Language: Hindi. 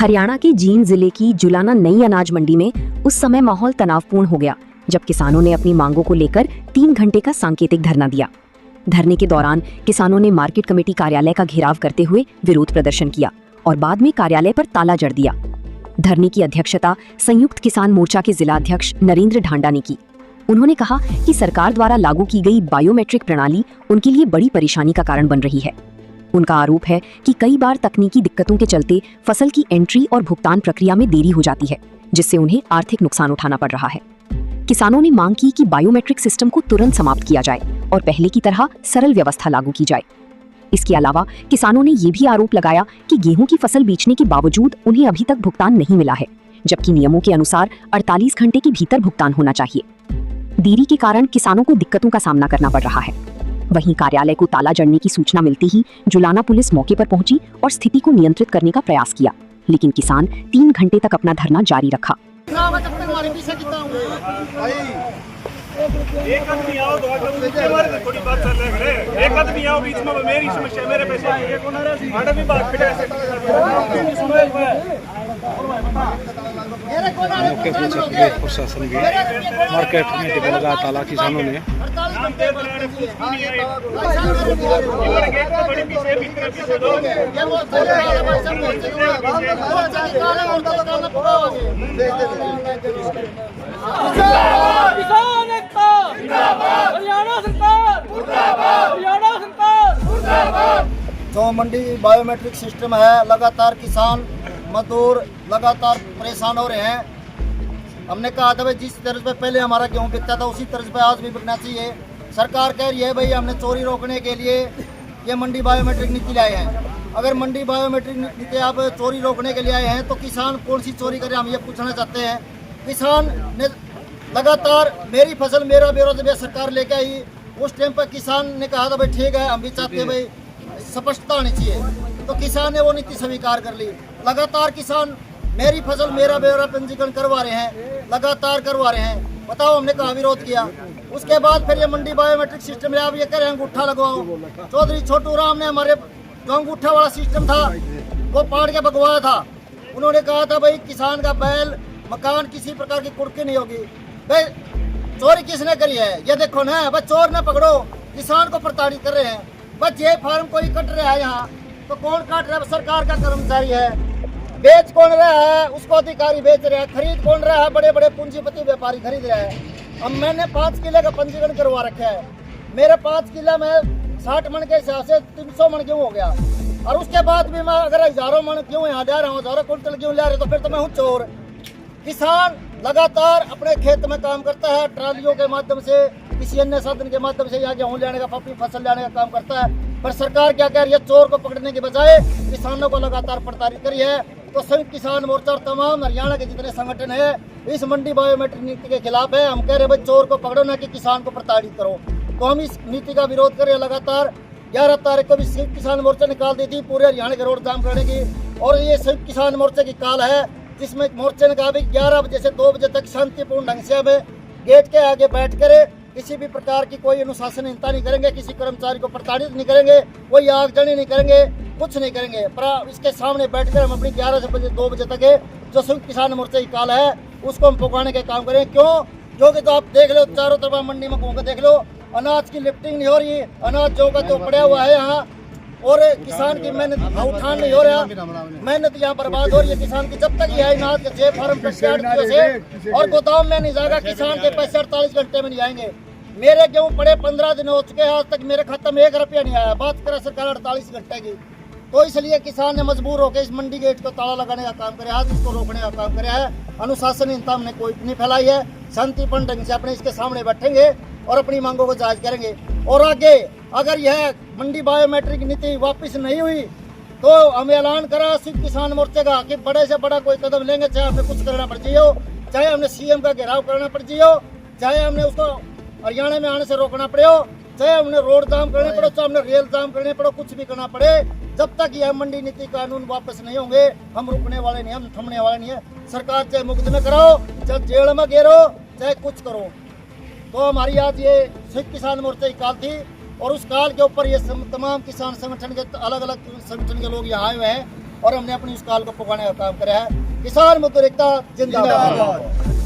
हरियाणा के जींद जिले की जुलाना नई अनाज मंडी में उस समय माहौल तनावपूर्ण हो गया जब किसानों ने अपनी मांगों को लेकर 3 घंटे का सांकेतिक धरना दिया। धरने के दौरान किसानों ने मार्केट कमेटी कार्यालय का घेराव करते हुए विरोध प्रदर्शन किया और बाद में कार्यालय पर ताला जड़ दिया। धरने की अध्यक्षता संयुक्त किसान मोर्चा के जिलाध्यक्ष नरेंद्र ढांडा ने की। उन्होंने कहा कि सरकार द्वारा लागू की गई बायोमेट्रिक प्रणाली उनके लिए बड़ी परेशानी का कारण बन रही है। उनका आरोप है कि कई बार तकनीकी दिक्कतों के चलते फसल की एंट्री और भुगतान प्रक्रिया में देरी हो जाती है, जिससे उन्हें आर्थिक नुकसान उठाना पड़ रहा है। किसानों ने मांग की कि बायोमेट्रिक सिस्टम को तुरंत समाप्त किया जाए और पहले की तरह सरल व्यवस्था लागू की जाए। इसके अलावा किसानों ने ये भी आरोप लगाया कि गेहूं की फसल बेचने के बावजूद उन्हें अभी तक भुगतान नहीं मिला है, जबकि नियमों के अनुसार 48 घंटे के भीतर भुगतान होना चाहिए। देरी के कारण किसानों को दिक्कतों का सामना करना पड़ रहा है। वहीं कार्यालय को ताला जड़ने की सूचना मिलते ही जुलाना पुलिस मौके पर पहुंची और स्थिति को नियंत्रित करने का प्रयास किया, लेकिन किसान 3 घंटे तक अपना धरना जारी रखा। एक आदमी आओ, दो आदमी थोड़ी बात चल रही है। एक आदमी आओ, बीच में मेरी समस्या, मेरे पैसे आड़ा भी बात फिटे मौके पर चक्रिय प्रशासन भी मार्केट में लगा ताला किसानों ने जो मंडी बायोमेट्रिक सिस्टम है, लगातार किसान मजदूर लगातार परेशान हो रहे हैं। हमने कहा था भाई जिस तर्ज पे पहले हमारा गेहूं बिकता था उसी तर्ज पे आज भी बिकना चाहिए। सरकार कह रही है भाई हमने चोरी रोकने के लिए ये मंडी बायोमेट्रिक नीति लाए हैं। अगर मंडी बायोमेट्रिक नीति आप चोरी रोकने के लिए आए हैं तो किसान कौन सी चोरी करे, हम ये पूछना चाहते हैं। किसान ने लगातार मेरी फसल मेरा ब्यौरा जब सरकार लेके आई उस टाइम पर किसान ने कहा था भाई ठीक है हम भी चाहते हैं भाई स्पष्टता होनी चाहिए, तो किसान ने वो नीति स्वीकार कर ली। लगातार किसान मेरी फसल मेरा ब्यौरा पंजीकरण करवा रहे हैं, लगातार करवा रहे हैं। बताओ हमने कहा विरोध किया। उसके बाद फिर ये मंडी बायोमेट्रिक सिस्टम में आप ये कह रहे हैं अंगूठा लगवाओ। चौधरी छोटू राम ने हमारे जो अंगूठा वाला सिस्टम था वो पाड़ के भगवाया था। उन्होंने कहा था भाई किसान का बैल मकान किसी प्रकार की कुर्की नहीं होगी। भाई चोरी किसने करी है ये देखो ना, बस चोर ना पकड़ो, किसान को प्रताड़ित कर रहे हैं। बस ये फार्म कोई कट रहा है यहाँ तो कौन काट रहा है? सरकार का कर्मचारी है। बेच कौन रहा है? उसको अधिकारी बेच रहा है। खरीद कौन रहा है? बड़े बड़े पूंजीपति व्यापारी खरीद रहा है। अब मैंने 5 किले का पंजीकरण करवा रखा है। मेरे 5 किला में 60 मन के हिसाब से 300 मन गेहूँ हो गया, और उसके बाद भी मैं अगर हजारों मन गेहूँ यहाँ जा रहा हूँ, 1000 कुंटल गेहूँ ले रहे तो फिर तो मैं हूँ चोर। किसान लगातार अपने खेत में काम करता है, ट्रालियों के माध्यम से किसी अन्य साधन के माध्यम से यहाँ गेहूँ लेने का अपनी फसल लेने का काम करता है। पर सरकार क्या कह रही है? चोर को पकड़ने के बजाय किसानों को लगातार प्रताड़ित करी है। तो संयुक्त किसान मोर्चा और तमाम हरियाणा के जितने संगठन है इस मंडी बायोमेट्रिक नीति के खिलाफ है। हम कह रहे हैं चोर को पकड़ो ना कि किसान को प्रताड़ित करो। तो हम इस नीति का विरोध करें। लगातार 11 तारीख को भी संयुक्त किसान मोर्चा निकाल दी थी पूरे हरियाणा के रोड जाम करने की, और ये संयुक्त किसान मोर्चे की काल है जिसमें मोर्चे ने कहा भी 11 बजे से 2 बजे तक शांतिपूर्ण ढंग से हमें गेट के आगे बैठ कर किसी भी प्रकार की कोई अनुशासनहीनता नहीं करेंगे, किसी कर्मचारी को प्रताड़ित नहीं करेंगे, कोई आगजनी नहीं करेंगे, कुछ नहीं करेंगे। पर इसके सामने बैठकर हम अपनी 11 बजे 2 बजे तक जो संयुक्त किसान मोर्चा की काल है उसको हम पुकारने के काम करें। क्यों? जो कि तो आप देख लो चारों तरफ मंडी में घूम कर देख लो, अनाज की लिफ्टिंग नहीं हो रही, अनाज जो का तो पड़ा हुआ है यहाँ, और किसान की मेहनत उठान नहीं हो रहा, मेहनत यहाँ बर्बाद हो रही है किसान की। जब तक ये अनाज के जे फार्म से और गोदाम में नहीं जाएगा किसान के पैसे 48 घंटे में नहीं आएंगे। मेरे गेहूँ पड़े 15 दिन हो चुके हैं, आज तक मेरे खाते में 1 रुपया नहीं आया। बात करे सरकार 48 घंटे की। तो इसलिए किसान ने मजबूर होकर इस मंडी गेट को ताला लगाने का काम करे, आज इसको रोकने का काम करे है। अनुशासनहीनता हमने कोई नहीं फैलाई है। शांतिपूर्ण ढंग से अपने इसके सामने बैठेंगे और अपनी मांगों को जांच करेंगे। और आगे अगर यह मंडी बायोमेट्रिक नीति वापस नहीं हुई तो हम ऐलान करा सिर्फ किसान मोर्चे का कि बड़े से बड़ा कोई कदम लेंगे, चाहे हमें कुछ करना पड़ जाए हो, चाहे हमने सीएम का घेराव करना पड़ जाए हो, चाहे हमने उसको हरियाणा में आने से रोकना पड़े हो, चाहे हमने रोड जाम करने पड़ो, चाहे हमने रेल जाम करने पड़ो, कुछ भी करना पड़े। जब तक यह मंडी नीति कानून वापस नहीं होंगे हम रुकने वाले नहीं, हम थमने वाले नहीं है। सरकार चाहे मुकदमे कराओ, चाहे जेल में घेरो, चाहे कुछ करो। तो हमारी आज ये संयुक्त किसान मोर्चा की काल थी, और उस काल के ऊपर ये तमाम किसान संगठन के अलग अलग संगठन के लोग यहाँ आए हुए हैं और हमने अपनी इस काल को पुकारने का काम करा है। किसान मजदूर एकता जिंदाबाद।